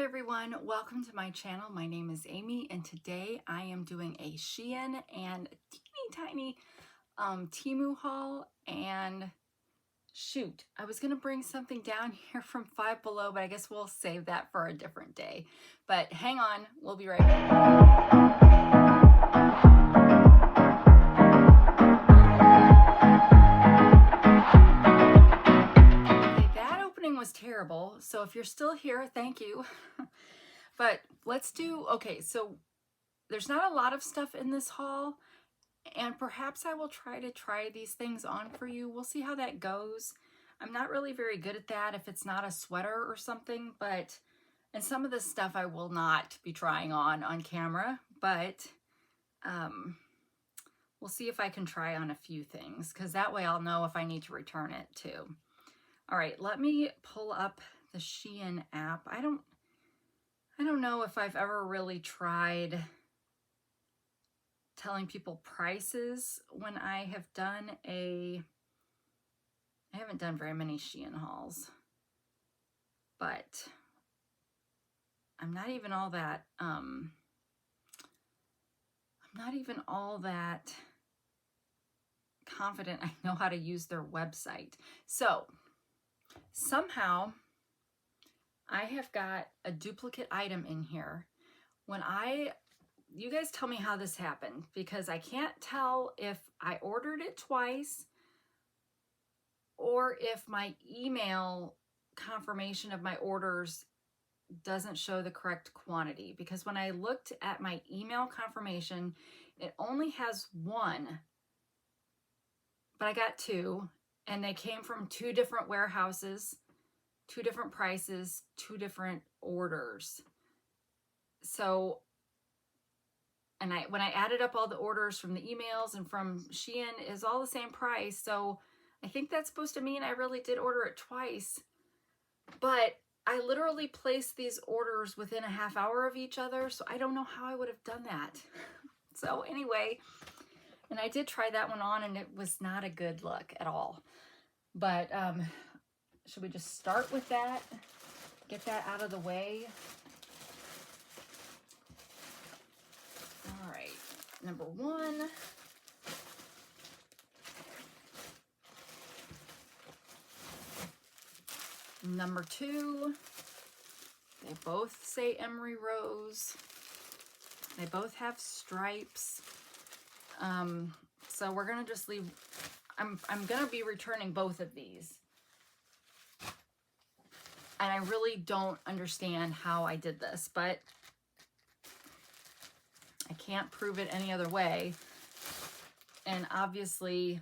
everyone, welcome to my channel. My name is Amy and today I am doing a Shein and teeny tiny Temu haul. And shoot, I was gonna bring something down here from Five Below, but I guess we'll save that for a different day. But hang on, we'll be right back. Was terrible, so if you're still here, thank you. But let's do, okay, so there's not a lot of stuff in this haul, and perhaps I will try these things on for you. We'll see how that goes. I'm not really very good at that if it's not a sweater or something, but and some of this stuff I will not be trying on camera, but we'll see if I can try on a few things, because that way I'll know if I need to return it too. All right, let me pull up the Shein app. I don't know if I've ever really tried telling people prices when I have done I haven't done very many Shein hauls, but I'm not even all that confident I know how to use their website. So somehow I have got a duplicate item in here. You guys tell me how this happened, because I can't tell if I ordered it twice or if my email confirmation of my orders doesn't show the correct quantity, because when I looked at my email confirmation, it only has one, but I got two. And they came from two different warehouses, two different prices, two different orders. So, and when I added up all the orders from the emails and from Shein, is all the same price. So I think that's supposed to mean I really did order it twice. But I literally placed these orders within a half hour of each other, so I don't know how I would have done that. So anyway, and I did try that one on and it was not a good look at all. But should we just start with that? Get that out of the way. All right, number one. Number two, they both say Emery Rose. They both have stripes. So we're gonna just leave. I'm gonna be returning both of these. And I really don't understand how I did this, but I can't prove it any other way. And obviously,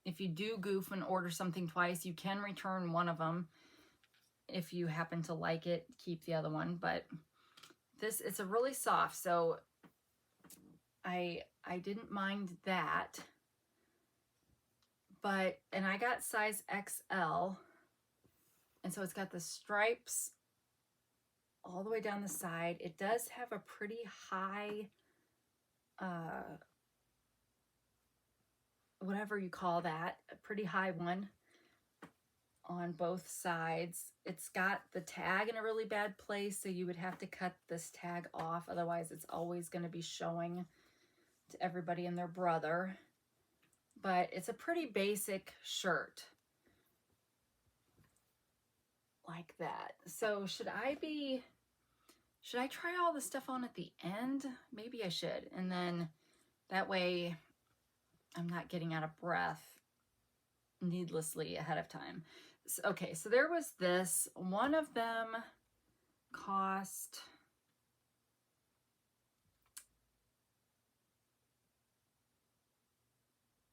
if you do goof and order something twice, you can return one of them. If you happen to like it, keep the other one. But it's a really soft, so I didn't mind that. And I got size XL, and so it's got the stripes all the way down the side. It does have a pretty high, whatever you call that, a pretty high one on both sides. It's got the tag in a really bad place, so you would have to cut this tag off. Otherwise, it's always going to be showing to everybody and their brother. But it's a pretty basic shirt like that. So should I try all the stuff on at the end? Maybe I should. And then that way I'm not getting out of breath needlessly ahead of time. So, okay, so there was this. One of them cost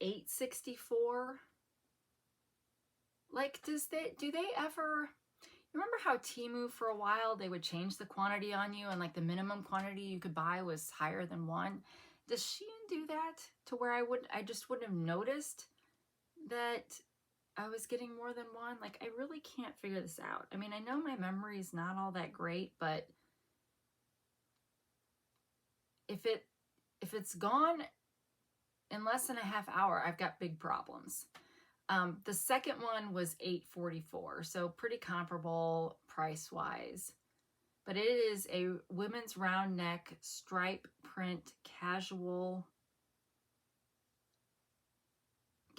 $8.64. Like, do they ever, remember how Temu for a while they would change the quantity on you, and like the minimum quantity you could buy was higher than one? Does Shein do that to where I just wouldn't have noticed that I was getting more than one? Like, I really can't figure this out. I mean, I know my memory is not all that great, but if it's gone in less than a half hour, I've got big problems. The second one was $8.44, so pretty comparable price-wise. but it is a women's round neck stripe print casual.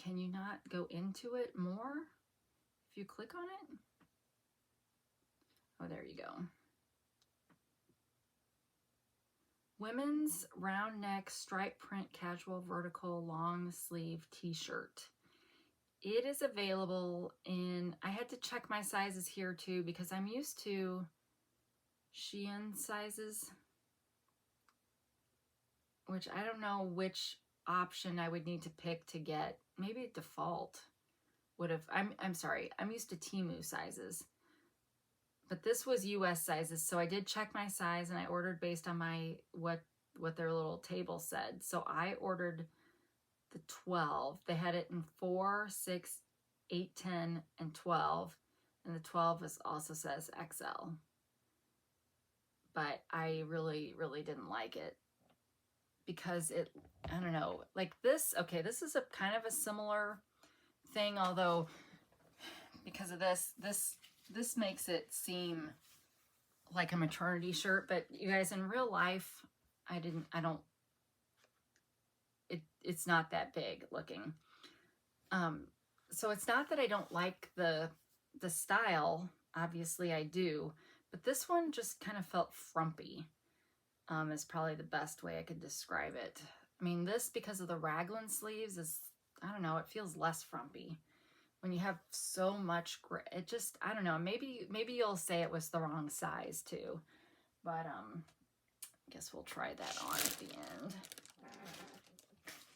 Can you not go into it more if you click on it? Oh, there you go. Women's round neck stripe print casual vertical long sleeve t-shirt. It is available in, I had to check my sizes here too because I'm used to Shein sizes, which I don't know which option I would need to pick to get. Maybe default would have, I'm sorry, I'm used to Temu sizes. But this was US sizes, so I did check my size and I ordered based on my what their little table said. So I ordered the 12. They had it in 4, 6, 8, 10, and 12. And the 12 also says XL. But I really, really didn't like it because it, I don't know, like this, okay, this is a kind of a similar thing, although because of this makes it seem like a maternity shirt, but you guys, in real life, it's not that big looking. So it's not that I don't like the style, obviously I do, but this one just kind of felt frumpy, is probably the best way I could describe it. I mean, this, because of the raglan sleeves, is, I don't know, it feels less frumpy. When you have so much gray, it just, I don't know, maybe you'll say it was the wrong size too, but I guess we'll try that on at the end.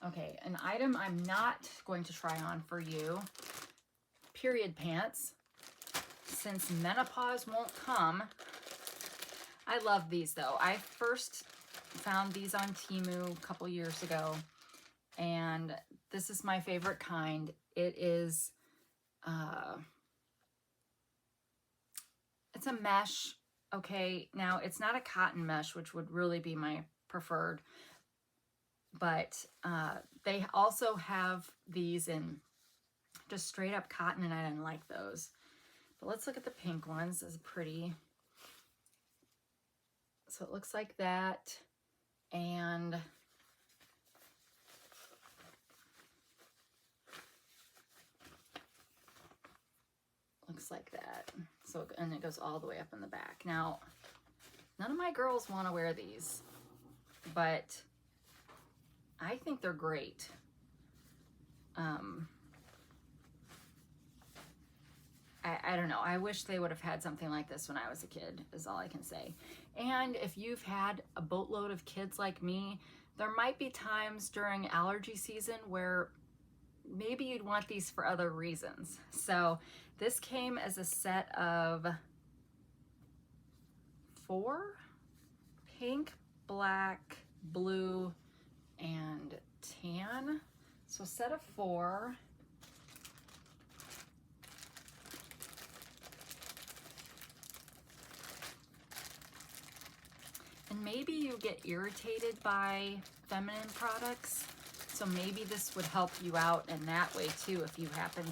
Okay, an item I'm not going to try on for you, period pants. Since menopause won't come, I love these though. I first found these on Temu a couple years ago, and this is my favorite kind. It is it's a mesh. Okay, now it's not a cotton mesh, which would really be my preferred, but they also have these in just straight up cotton, and I didn't like those. But let's look at the pink ones. This is pretty. So it looks like that, and looks like that. So, and it goes all the way up in the back. Now, none of my girls want to wear these, but I think they're great. I don't know. I wish they would have had something like this when I was a kid, is all I can say. And if you've had a boatload of kids like me, there might be times during allergy season where maybe you'd want these for other reasons. So this came as a set of 4, pink, black, blue, and tan. So set of 4. And maybe you get irritated by feminine products, so maybe this would help you out in that way too, if you happen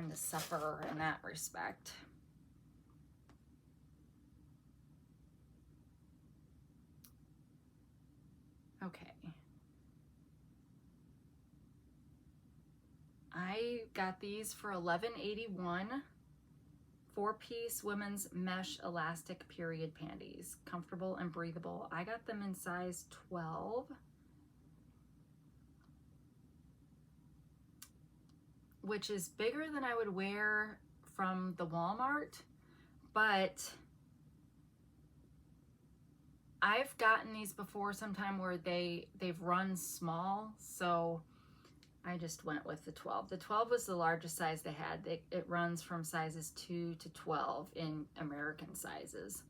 to suffer in that respect. Okay. I got these for $11.81. 4-piece women's mesh elastic period panties, comfortable and breathable. I got them in size 12. Which is bigger than I would wear from the Walmart, but I've gotten these before sometime where they've run small, so I just went with the 12. The 12 was the largest size they had. It runs from sizes 2 to 12 in American sizes.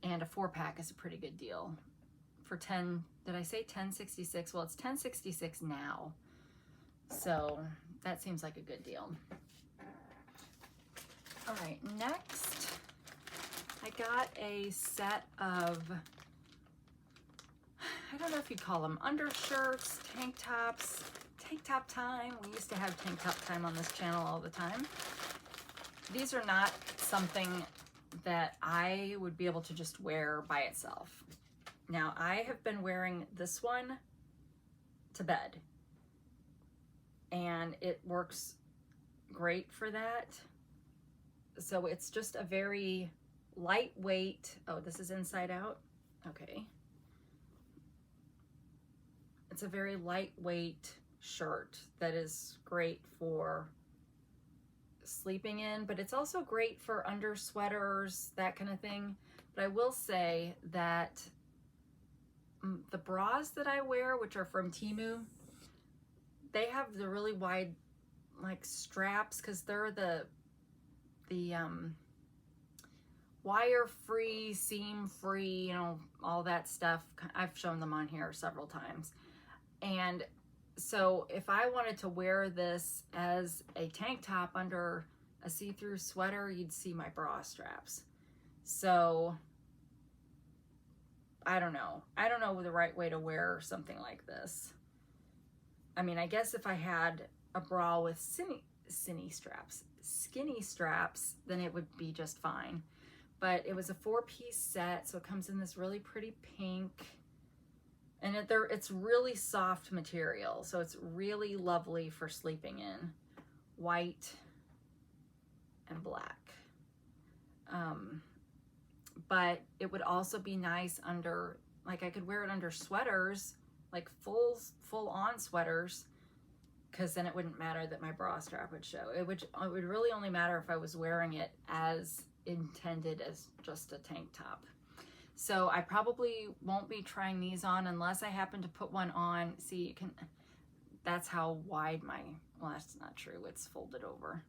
And a 4-pack is a pretty good deal. For 10, did I say 10.66? Well, it's 10.66 now. So that seems like a good deal. All right, next I got a set of, I don't know if you'd call them undershirts, tank tops, tank top time. We used to have tank top time on this channel all the time. These are not something that I would be able to just wear by itself. Now, I have been wearing this one to bed, and it works great for that. So it's just a very lightweight, oh, this is inside out? Okay. It's a very lightweight shirt that is great for sleeping in, but it's also great for under sweaters, that kind of thing. But I will say that the bras that I wear, which are from Temu, they have the really wide like straps because they're the wire free, seam free, you know, all that stuff. I've shown them on here several times. And so if I wanted to wear this as a tank top under a see-through sweater, you'd see my bra straps. So I don't know. I don't know the right way to wear something like this. I mean, I guess if I had a bra with skinny straps, then it would be just fine. But it was a 4-piece set, so it comes in this really pretty pink. And it's really soft material, so it's really lovely for sleeping in. White and black. But it would also be nice under, like I could wear it under sweaters, like full-on sweaters, because then it wouldn't matter that my bra strap would show. It would really only matter if I was wearing it as intended as just a tank top. So I probably won't be trying these on unless I happen to put one on. See, you can, that's how wide my, well, that's not true. It's folded over.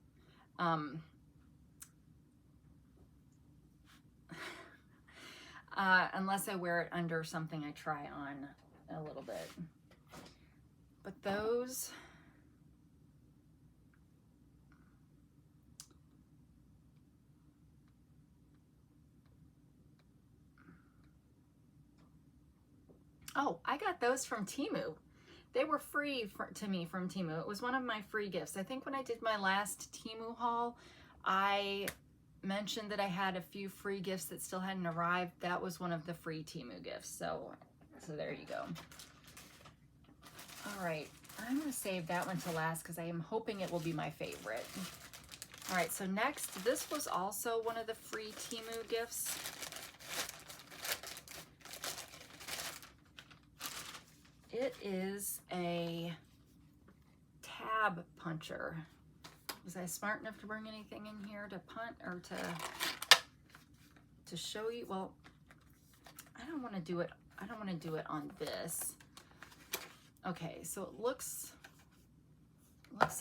Unless I wear it under something I try on a little bit. But those, oh, I got those from Temu. They were free to me from Temu. It was one of my free gifts. I think when I did my last Temu haul, I mentioned that I had a few free gifts that still hadn't arrived. That was one of the free Temu gifts. So there you go. All right, I'm gonna save that one to last because I am hoping it will be my favorite. All right, so next, this was also one of the free Temu gifts. It is a tab puncher. Was I smart enough to bring anything in here to punt or to show you? Well, I don't want to do it. I don't want to do it on this. Okay, so it looks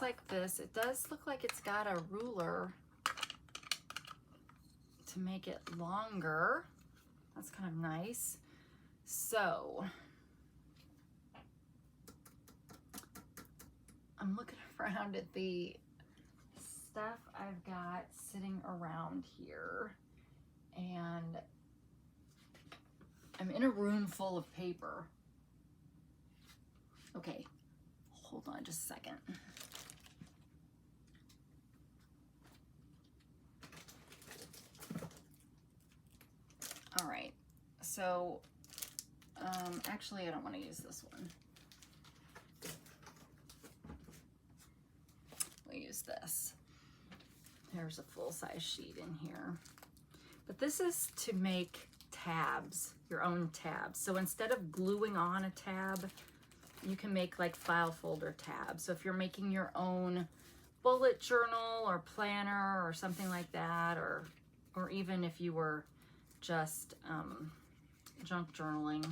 like this. It does look like it's got a ruler to make it longer. That's kind of nice. So I'm looking around at the stuff I've got sitting around here, and I'm in a room full of paper. Okay, hold on just a second. All right, so actually I don't want to use this one. We'll use this. There's a full-size sheet in here. But this is to make tabs, your own tabs. So instead of gluing on a tab, you can make like file folder tabs. So if you're making your own bullet journal or planner or something like that, or even if you were just junk journaling,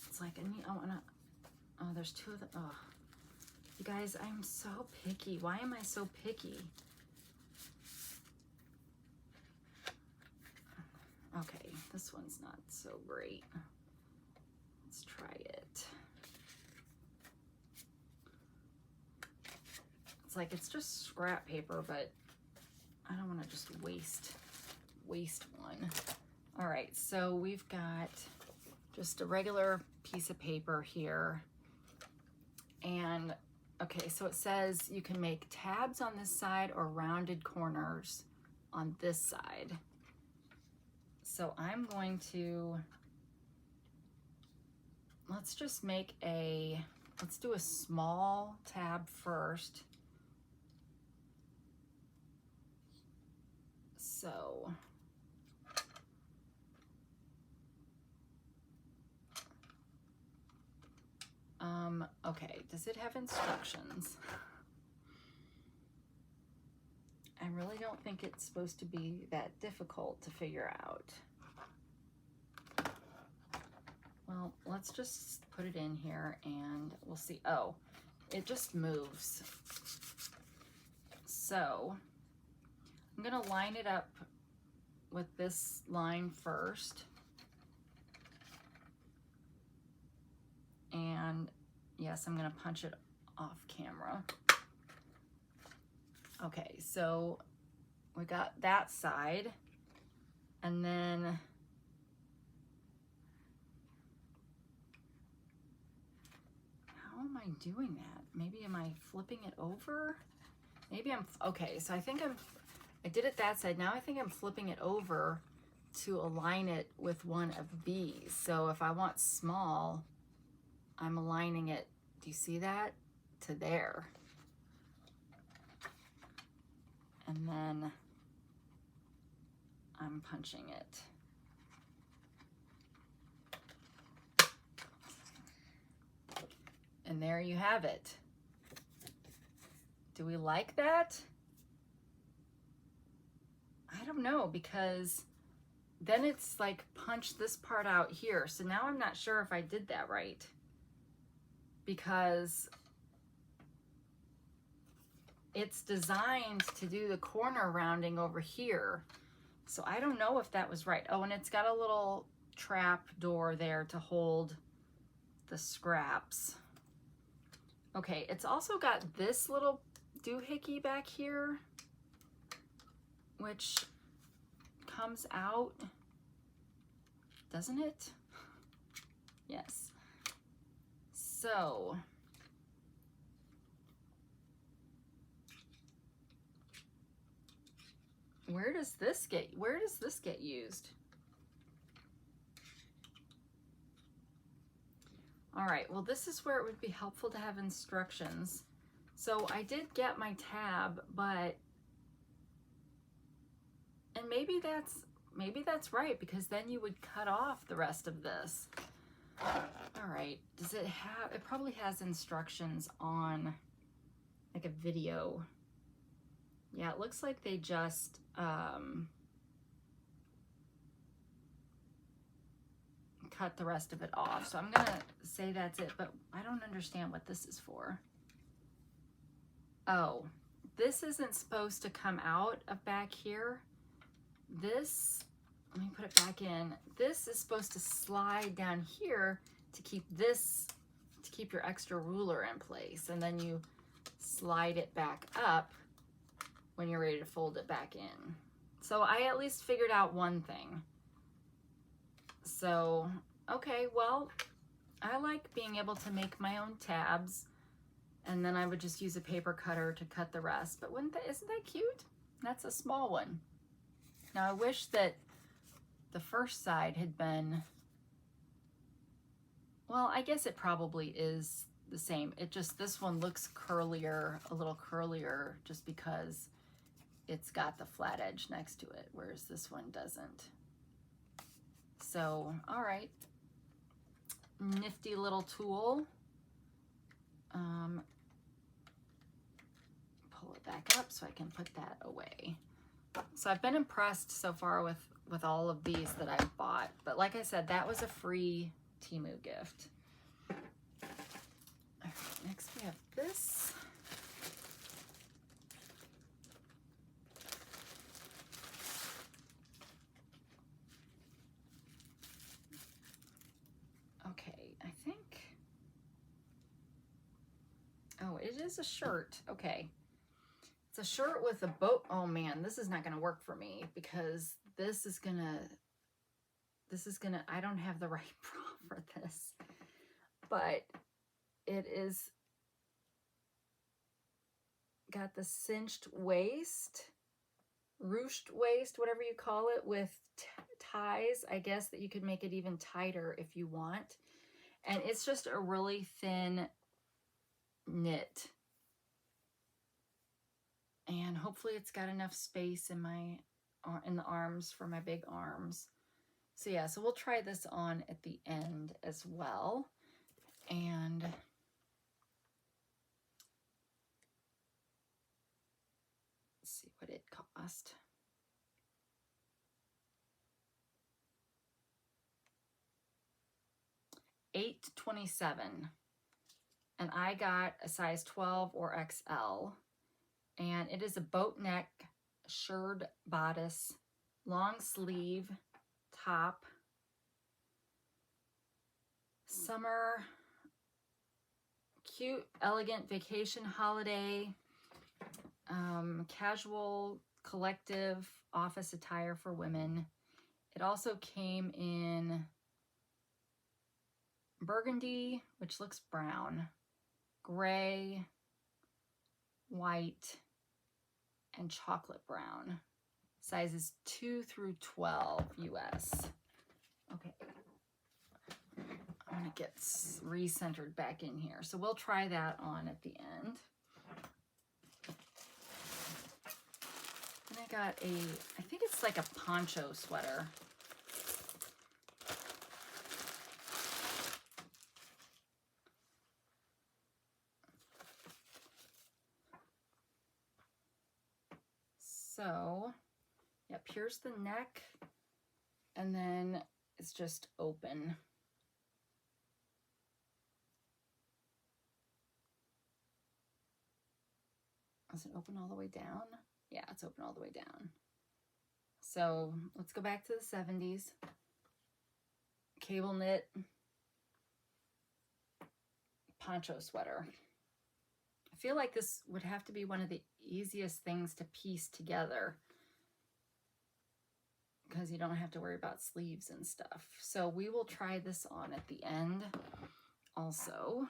it's like, oh, there's two of them. Oh, you guys, I'm so picky. Why am I so picky? Okay, this one's not so great. Let's try it. It's like, it's just scrap paper, but I don't want to just waste one. All right, so we've got just a regular piece of paper here, And okay, so it says you can make tabs on this side or rounded corners on this side. So I'm going to, let's just make let's do a small tab first. So okay, does it have instructions? I really don't think it's supposed to be that difficult to figure out. Well, let's just put it in here and we'll see. Oh, it just moves. So I'm gonna line it up with this line first. And yes, I'm gonna punch it off camera. Okay, so we got that side, and then how am I doing that? Maybe am I flipping it over? Maybe I'm, okay, so I think I did it that side. Now I think I'm flipping it over to align it with one of these. So if I want small, I'm aligning it, do you see that? To there. And then I'm punching it. And there you have it. Do we like that? I don't know, because then it's like punch this part out here. So now I'm not sure if I did that right, because it's designed to do the corner rounding over here. So I don't know if that was right. Oh, and it's got a little trap door there to hold the scraps. Okay, it's also got this little doohickey back here, which comes out, doesn't it? Yes. So where does this get used? All right, well, this is where it would be helpful to have instructions. So I did get my tab, but, and maybe that's right, because then you would cut off the rest of this. All right, does it have, it probably has instructions on like a video. Yeah, it looks like they just, cut the rest of it off. So I'm gonna say that's it, but I don't understand what this is for. Oh, this isn't supposed to come out of back here. This, let me put it back in. This is supposed to slide down here to keep this, to keep your extra ruler in place. And then you slide it back up when you're ready to fold it back in. So I at least figured out one thing. So, okay, well, I like being able to make my own tabs, and then I would just use a paper cutter to cut the rest. But isn't that cute? That's a small one. Now I wish that the first side had been, well, I guess it probably is the same. It just, this one looks curlier, a little curlier, just because it's got the flat edge next to it, whereas this one doesn't. So, all right, nifty little tool. Pull it back up so I can put that away. So I've been impressed so far with all of these that I've bought, but like I said, that was a free Temu gift. All right, next we have this. Okay, I think, oh, it is a shirt. Okay. It's a shirt with a bow. Oh man, this is not gonna work for me, because this is gonna, I don't have the right bra for this, but it is got the cinched waist, ruched waist, whatever you call it, with ties, I guess, that you could make it even tighter if you want. And it's just a really thin knit. And hopefully it's got enough space in the arms for my big arms. So yeah, so we'll try this on at the end as well. And let's see what it cost. $8.27, and I got a size 12 or XL, and it is a boat neck shirred bodice, long sleeve top, summer, cute, elegant vacation holiday, casual, collective office attire for women. It also came in burgundy, which looks brown, gray, white, and chocolate brown. Sizes 2 through 12 US. Okay. I'm going to get recentered back in here. So we'll try that on at the end. And I got I think it's like a poncho sweater. So, yep, here's the neck, and then it's just open. Is it open all the way down? Yeah, it's open all the way down. So let's go back to the 70s. Cable knit poncho sweater. I feel like this would have to be one of the easiest things to piece together because you don't have to worry about sleeves and stuff. So we will try this on at the end also.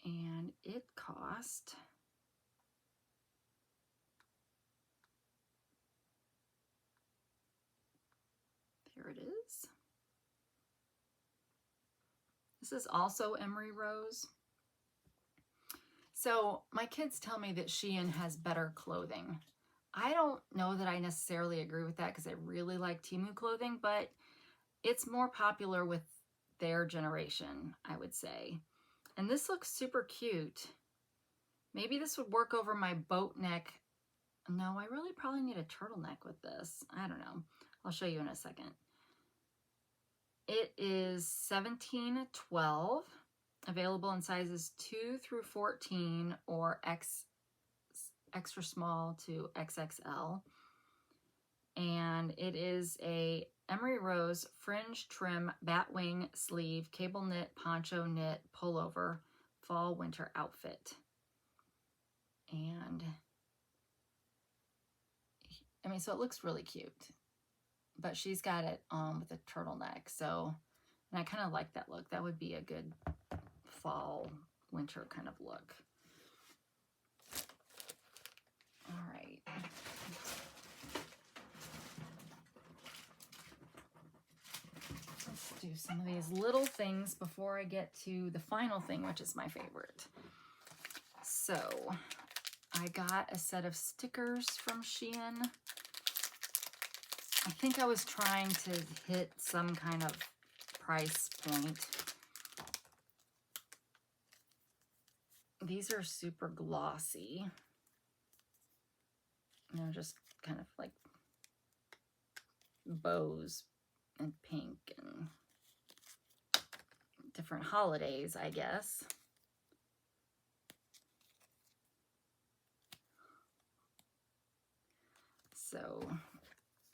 And it cost here it is. This is also emery rose. So my kids tell me that Shein has better clothing. I don't know that I necessarily agree with that because I really like Temu clothing, but it's more popular with their generation, I would say. And this looks super cute. Maybe this would work over my boat neck. No, I really probably need a turtleneck with this. I don't know. I'll show you in a second. It is $17.12, available in sizes 2 through 14 or extra small to XXL. And it is a emery rose fringe trim batwing sleeve cable knit poncho knit pullover fall winter outfit. And I mean, so it looks really cute, but she's got it on with a turtleneck. So, and I kind of like that look. That would be a good fall winter kind of look. All right. Let's do some of these little things before I get to the final thing, which is my favorite. So I got a set of stickers from Shein. I think I was trying to hit some kind of price point. These are super glossy. They're just kind of like bows and pink and different holidays, I guess. So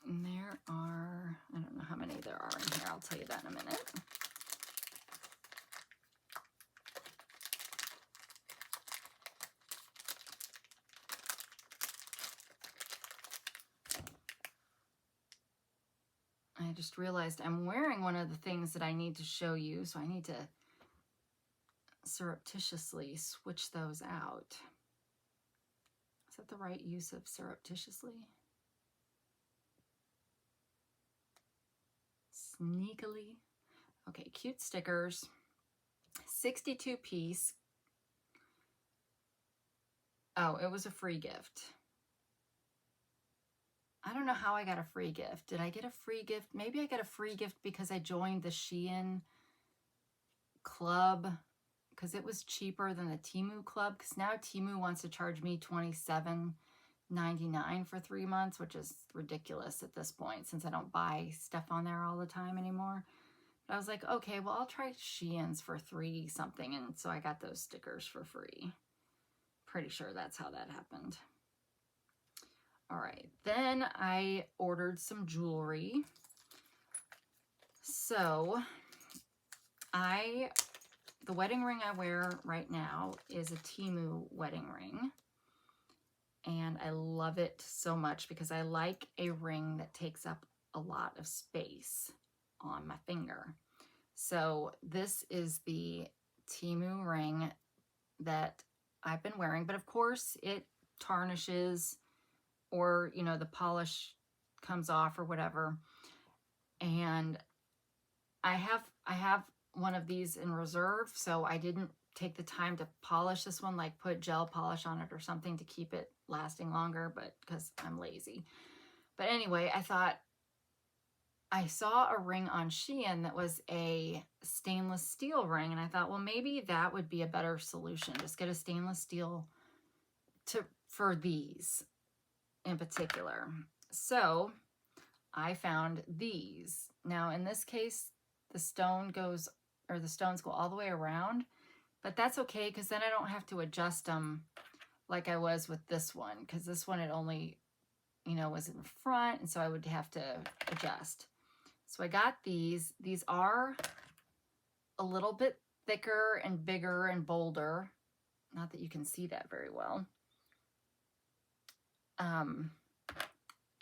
there are, I don't know how many there are in here. I'll tell you that in a minute. I just realized I'm wearing one of the things that I need to show you, so I need to surreptitiously switch those out. Is that the right use of surreptitiously? Sneakily. Okay, cute stickers. 62 piece. Oh, it was a free gift. I don't know how I got a free gift. Did I get a free gift? Maybe I got a free gift because I joined the Shein club because it was cheaper than the Temu club, because now Temu wants to charge me $27.99 for 3 months, which is ridiculous at this point since I don't buy stuff on there all the time anymore. But I was like, okay, well, I'll try Shein's for $3 something, and so I got those stickers for free. Pretty sure that's how that happened. All right, then I ordered some jewelry. So the wedding ring I wear right now is a Temu wedding ring. And I love it so much because I like a ring that takes up a lot of space on my finger. So this is the Temu ring that I've been wearing, but of course it tarnishes, or, you know, the polish comes off or whatever. And I have one of these in reserve, so I didn't take the time to polish this one, like put gel polish on it or something to keep it lasting longer, but because I'm lazy. But anyway, I thought, I saw a ring on Shein that was a stainless steel ring, and I thought, well, maybe that would be a better solution. Just get a stainless steel for these in particular. So I found these. Now in this case, the stones go all the way around, but that's okay because then I don't have to adjust them like I was with this one, because this one it only, you know, was in front, and so I would have to adjust. So I got these. These are a little bit thicker and bigger and bolder. Not that you can see that very well.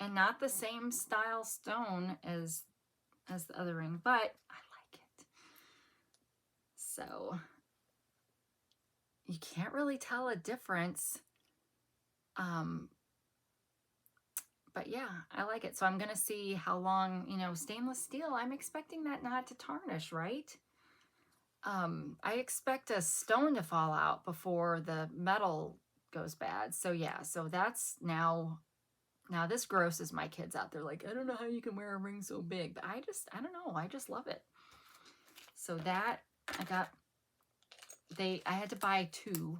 And not the same style stone as the other ring, but I like it. So you can't really tell a difference. But yeah, I like it. So I'm going to see how long, you know, stainless steel, I'm expecting that not to tarnish, right? I expect a stone to fall out before the metal goes bad. So yeah, so that's now this grosses my kids out. They're like, I don't know how you can wear a ring so big, but I don't know. I just love it. So that I had to buy 2.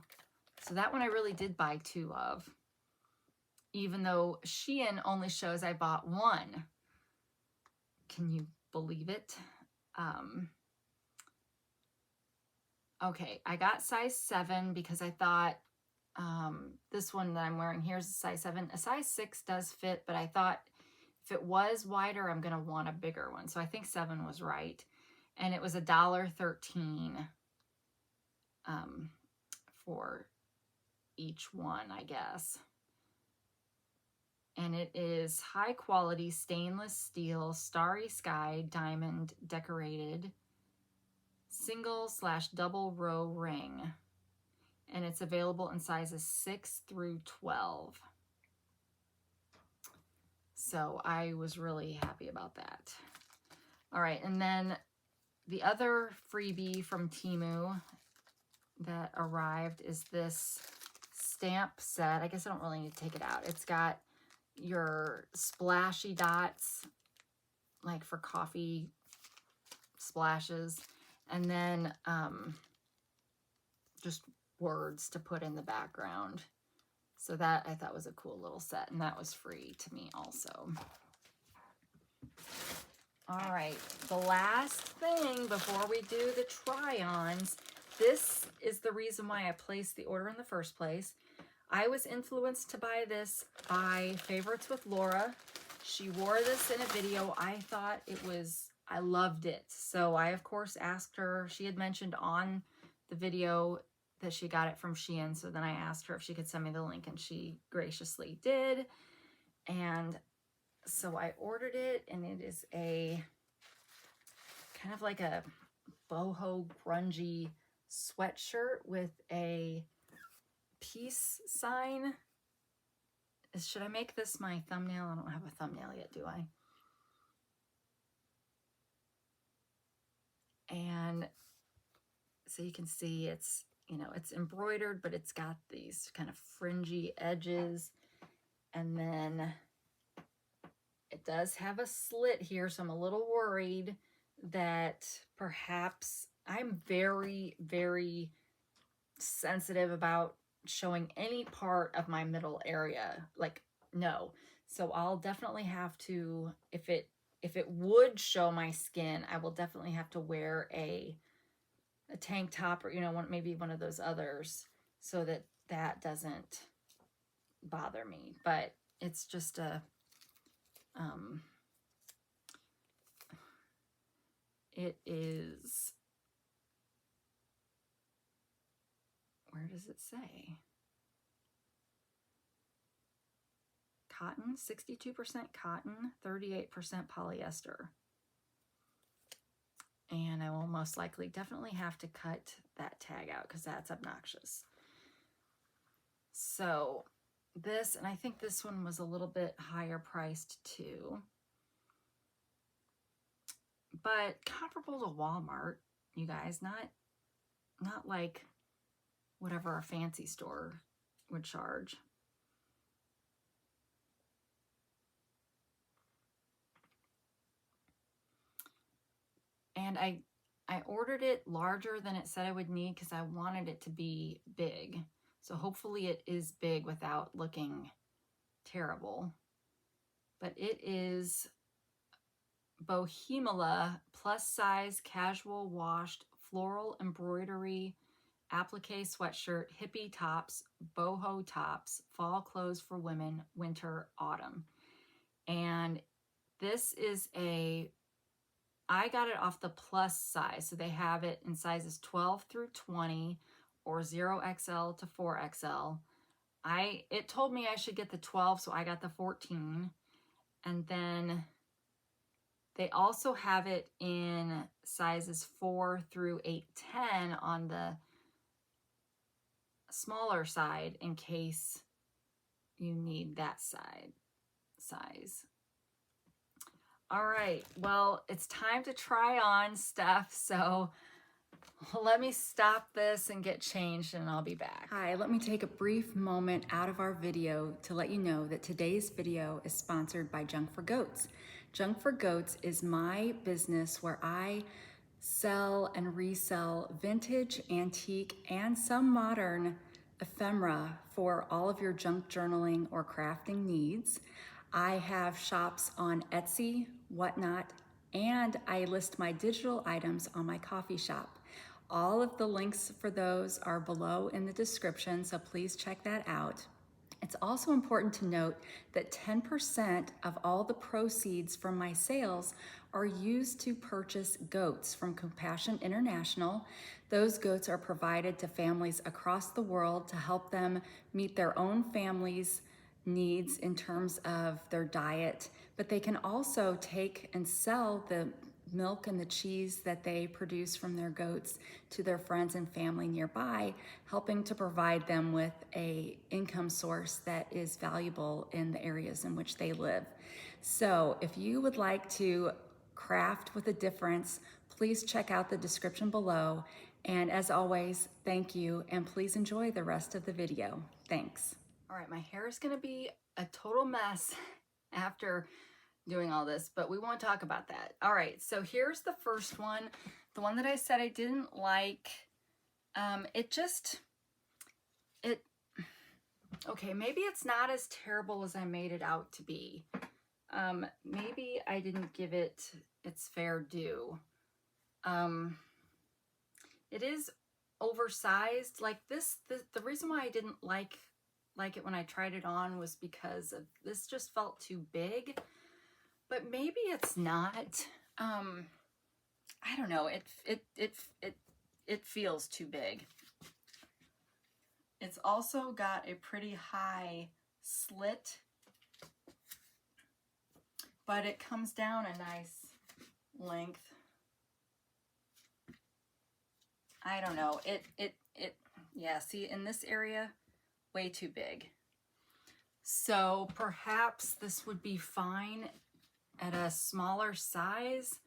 So that one I really did buy 2 of, even though Shein only shows I bought 1. Can you believe it? Okay, I got size 7 because I thought this one that I'm wearing here is a size 7. A size 6 does fit, but I thought if it was wider, I'm going to want a bigger one. So I think 7 was right. And it was $1.13 for each one, I guess. And it is high quality stainless steel, starry sky, diamond decorated, single/double row ring. And it's available in sizes 6 through 12. So I was really happy about that. All right, and then the other freebie from Temu that arrived is this stamp set. I guess I don't really need to take it out. It's got your splashy dots, like for coffee splashes, and then just words to put in the background. So that I thought was a cool little set, and that was free to me also. All right, the last thing before we do the try-ons, this is the reason why I placed the order in the first place. I was influenced to buy this by Favorites with Laura. She wore this in a video. I thought it was, I loved it. So I, of course, asked her. She had mentioned on the video that she got it from Shein. So then I asked her if she could send me the link, and she graciously did. And so I ordered it, and it is a kind of like a boho grungy sweatshirt with a peace sign. Should I make this my thumbnail? I don't have a thumbnail yet, do I? And so you can see it's, you know, it's embroidered, but it's got these kind of fringy edges. And then it does have a slit here, so I'm a little worried that perhaps I'm very, very sensitive about showing any part of my middle area. Like, no. So I'll definitely have to, if it would show my skin, I will definitely have to wear a tank top, or, you know, maybe one of those others, so that that doesn't bother me. But it's just a it is, where does it say? Cotton, 62% cotton, 38% polyester. And I will most likely definitely have to cut that tag out because that's obnoxious. So this, and I think this one was a little bit higher priced too, but comparable to Walmart, you guys, not like whatever a fancy store would charge. And I ordered it larger than it said I would need because I wanted it to be big. So hopefully it is big without looking terrible. But it is Bohemila plus size casual washed floral embroidery applique sweatshirt, hippie tops, boho tops, fall clothes for women, winter, autumn. And this is I got it off the plus size. So they have it in sizes 12 through 20 or 0XL to 4XL. It told me I should get the 12, so I got the 14. And then they also have it in sizes 4 through 810 on the smaller side in case you need that size. All right, well, it's time to try on stuff, so let me stop this and get changed and I'll be back. Hi, let me take a brief moment out of our video to let you know that today's video is sponsored by Junk for Goats. Junk for Goats is my business where I sell and resell vintage, antique, and some modern ephemera for all of your junk journaling or crafting needs. I have shops on Etsy, Whatnot, and I list my digital items on my coffee shop. All of the links for those are below in the description, so please check that out. It's also important to note that 10% of all the proceeds from my sales are used to purchase goats from Compassion International. Those goats are provided to families across the world to help them meet their own families' needs in terms of their diet, but they can also take and sell the milk and the cheese that they produce from their goats to their friends and family nearby, helping to provide them with an income source that is valuable in the areas in which they live. So if you would like to craft with a difference, please check out the description below. And as always, thank you, and please enjoy the rest of the video. Thanks. All right, my hair is gonna be a total mess after doing all this, but we won't talk about that. All right, so here's the first one, the one that I said I didn't like. Okay, maybe it's not as terrible as I made it out to be. Maybe I didn't give it its fair due. It is oversized. Like this, the reason why I didn't like it when I tried it on was because of this just felt too big. But maybe it's not. I don't know. It feels too big. It's also got a pretty high slit, but it comes down a nice length. I don't know. Yeah, see, in this area, way too big. So perhaps this would be fine at a smaller size,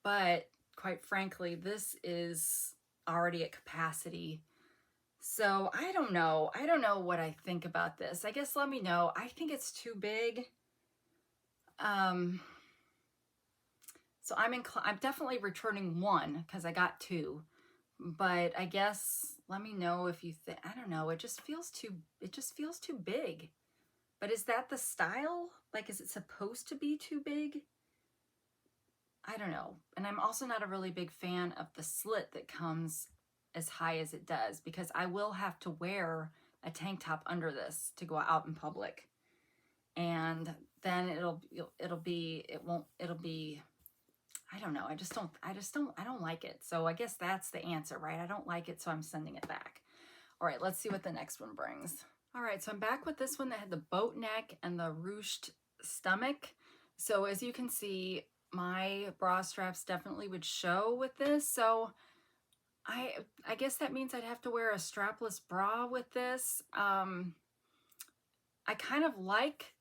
but quite frankly, this is already at capacity. So I don't know. I don't know what I think about this. I guess let me know. I think it's too big. So I'm definitely returning one because I got two. But I guess let me know if you think, I don't know, it just feels too big. But is that the style? Like, is it supposed to be too big? I don't know. And I'm also not a really big fan of the slit that comes as high as it does, because I will have to wear a tank top under this to go out in public. And then it'll be, I don't know. I don't like it. So I guess that's the answer, right? I don't like it, so I'm sending it back. All right, let's see what the next one brings. All right, so I'm back with this one that had the boat neck and the ruched stomach. So as you can see, my bra straps definitely would show with this. So I guess that means I'd have to wear a strapless bra with this. I kind of like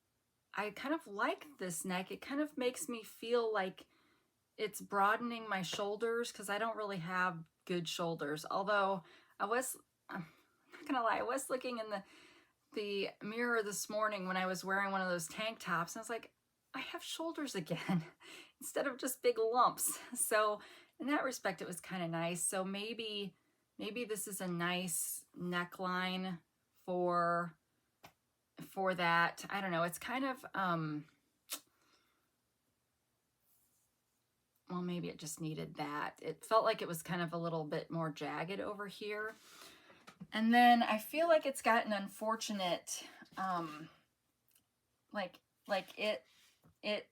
this neck. It kind of makes me feel like it's broadening my shoulders because I don't really have good shoulders. Although I'm not gonna lie, I was looking in the mirror this morning when I was wearing one of those tank tops, and I was like, I have shoulders again instead of just big lumps. So in that respect, it was kind of nice. So maybe this is a nice neckline for that. I don't know. It's kind of, well, maybe it just needed that. It felt like it was kind of a little bit more jagged over here. And then I feel like it's got an unfortunate, like it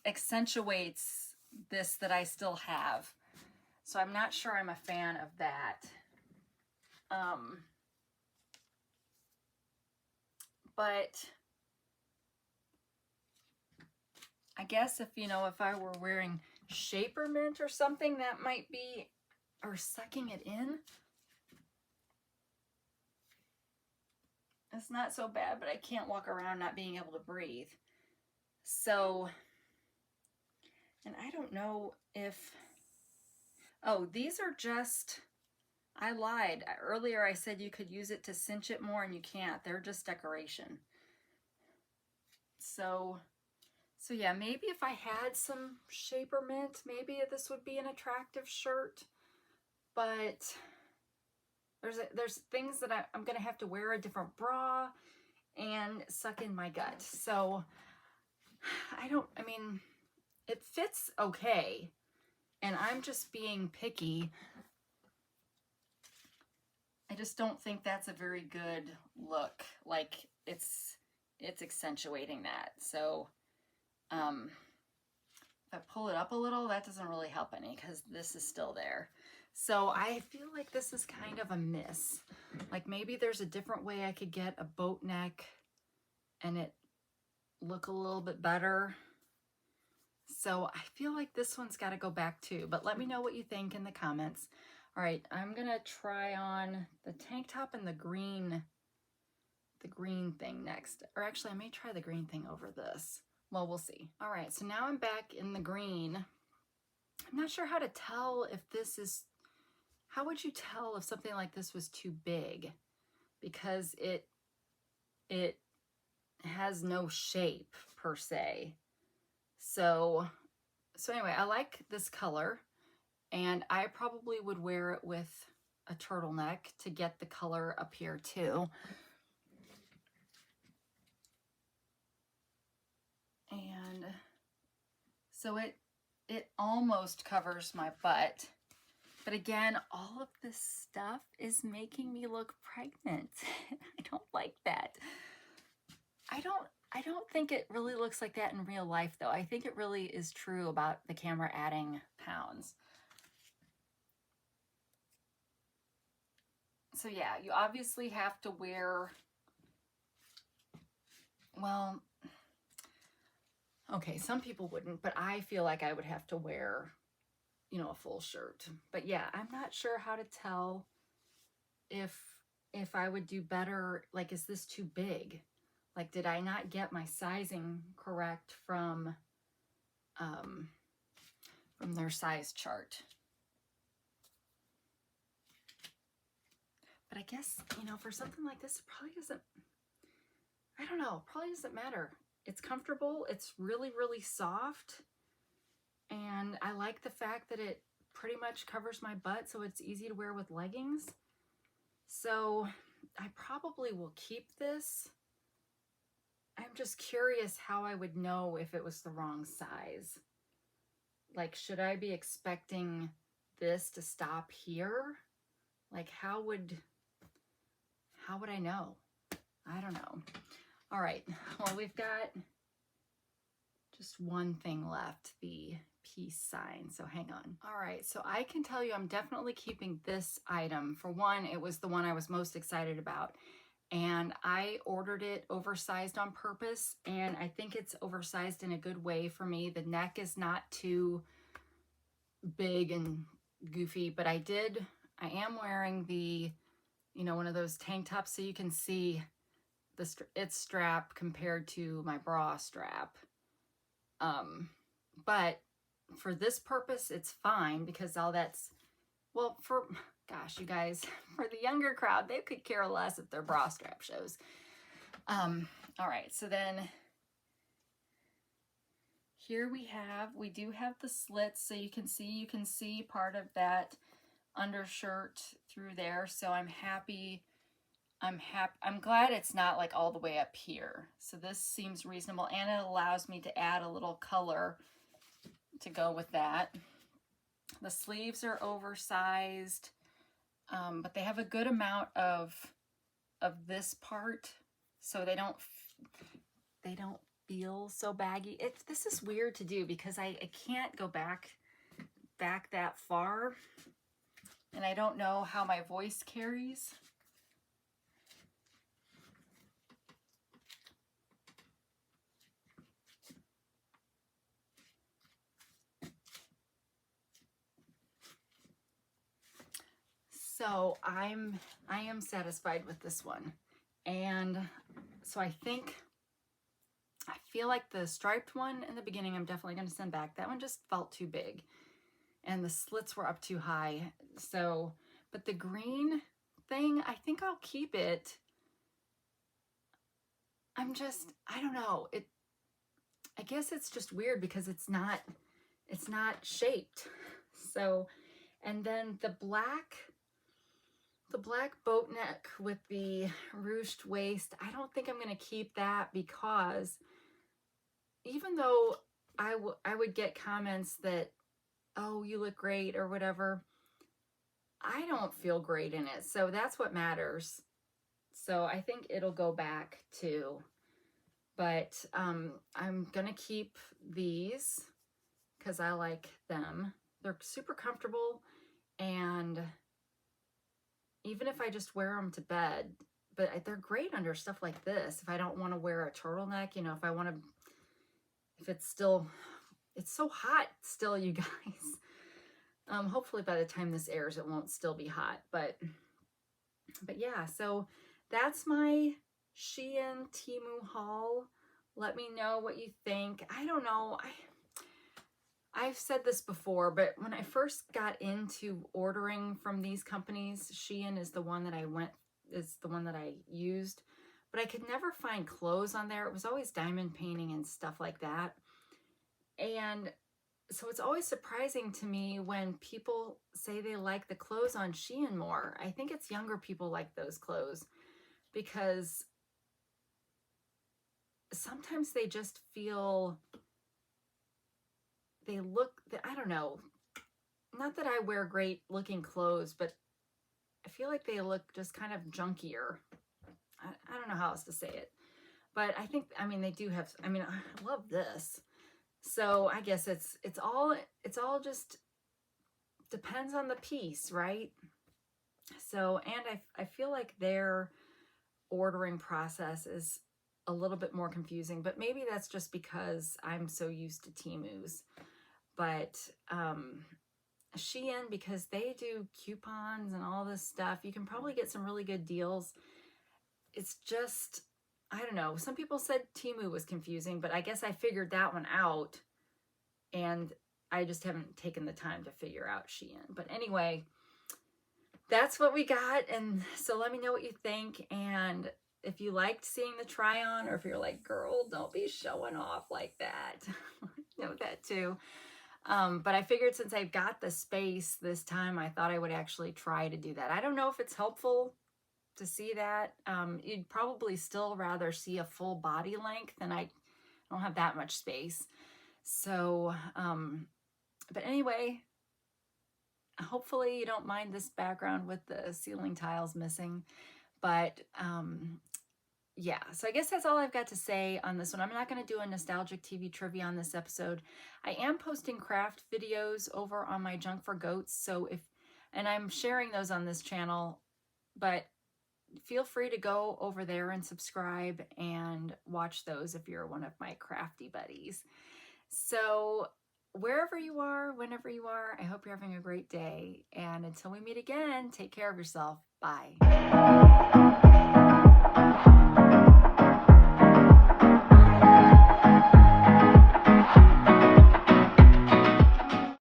accentuates this that I still have. So I'm not sure I'm a fan of that. But I guess if I were wearing Shaper Mint or something, that might be, or sucking it in. It's not so bad, but I can't walk around not being able to breathe. So, and I don't know if, oh, these are just, I lied. Earlier I said you could use it to cinch it more, and you can't. They're just decoration. So yeah, maybe if I had some Shaper Mint, maybe this would be an attractive shirt. But there's things that I'm going to have to wear a different bra and suck in my gut. So I mean, it fits okay, and I'm just being picky. I just don't think that's a very good look. Like, it's accentuating that. So if I pull it up a little, that doesn't really help any because this is still there. So I feel like this is kind of a miss. Like, maybe there's a different way I could get a boat neck and it look a little bit better. So I feel like this one's got to go back too, but let me know what you think in the comments. All right, I'm gonna try on the tank top and the green thing next. Or actually, I may try the green thing over this. Well, we'll see. All right, so now I'm back in the green. I'm not sure how to tell if this is, how would you tell if something like this was too big? Because it has no shape per se. So anyway, I like this color, and I probably would wear it with a turtleneck to get the color up here too. And so it almost covers my butt. But again, all of this stuff is making me look pregnant. I don't like that. I don't think it really looks like that in real life, though. I think it really is true about the camera adding pounds. So yeah, you obviously have to wear, well, okay, some people wouldn't, but I feel like I would have to wear you know, a full shirt. But yeah, I'm not sure how to tell if I would do better. Like, is this too big? Like, did I not get my sizing correct from their size chart? But I guess, you know, for something like this, it probably doesn't, I don't know, probably doesn't matter. It's comfortable. It's really, really soft. And I like the fact that it pretty much covers my butt, so it's easy to wear with leggings. So I probably will keep this. I'm just curious how I would know if it was the wrong size. Like, should I be expecting this to stop here? Like, how would I know? I don't know. All right, well, we've got just one thing left, the peace sign, so hang on. All right, so I can tell you I'm definitely keeping this item. For one, it was the one I was most excited about, and I ordered it oversized on purpose, and I think it's oversized in a good way for me. The neck is not too big and goofy, but I am wearing the, you know, one of those tank tops so you can see its strap compared to my bra strap. But for this purpose, it's fine because all that's, well, gosh, you guys, for the younger crowd, they could care less if their bra strap shows. All right, so then here we do have the slits, so you can see part of that undershirt through there. So I'm glad it's not like all the way up here. So this seems reasonable, and it allows me to add a little color to go with that. The sleeves are oversized, but they have a good amount of this part, so they don't feel so baggy. This is weird to do because I can't go back that far, and I don't know how my voice carries. So I am satisfied with this one. And so I feel like the striped one in the beginning, I'm definitely going to send back. That one just felt too big and the slits were up too high. So, but the green thing, I think I'll keep it. I don't know. I guess it's just weird because it's not shaped. So, and then the black boat neck with the ruched waist, I don't think I'm going to keep that because even though I would get comments that, oh, you look great or whatever, I don't feel great in it. So that's what matters. So I think it'll go back too. But I'm going to keep these because I like them. They're super comfortable, and even if I just wear them to bed, but they're great under stuff like this. If I don't want to wear a turtleneck, you know, if it's so hot still, you guys. Hopefully by the time this airs, it won't still be hot, but yeah, so that's my Shein Temu haul. Let me know what you think. I don't know. I've said this before, but when I first got into ordering from these companies, Shein is the one that I used, but I could never find clothes on there. It was always diamond painting and stuff like that. And so it's always surprising to me when people say they like the clothes on Shein more. I think it's younger people like those clothes because sometimes they just feel, I don't know, not that I wear great looking clothes, but I feel like they look just kind of junkier. I don't know how else to say it, but I mean, they do have, I love this. So I guess it's all just depends on the piece, right? So, and I feel like their ordering process is a little bit more confusing, but maybe that's just because I'm so used to Temu's. But Shein, because they do coupons and all this stuff, you can probably get some really good deals. It's just, I don't know. Some people said Temu was confusing, but I guess I figured that one out, and I just haven't taken the time to figure out Shein. But anyway, that's what we got. And so let me know what you think. And if you liked seeing the try on, or if you're like, girl, don't be showing off like that. Know that too. But I figured since I've got the space this time, I thought I would actually try to do that. I don't know if it's helpful to see that. You'd probably still rather see a full body length, and I don't have that much space. So, but anyway, hopefully you don't mind this background with the ceiling tiles missing. But yeah, so I guess that's all I've got to say on this one. I'm not going to do a nostalgic TV trivia on this episode. I am posting craft videos over on my Junk for Goats, so and I'm sharing those on this channel, but feel free to go over there and subscribe and watch those if you're one of my crafty buddies. So wherever you are, whenever you are, I hope you're having a great day. And until we meet again, take care of yourself. Bye.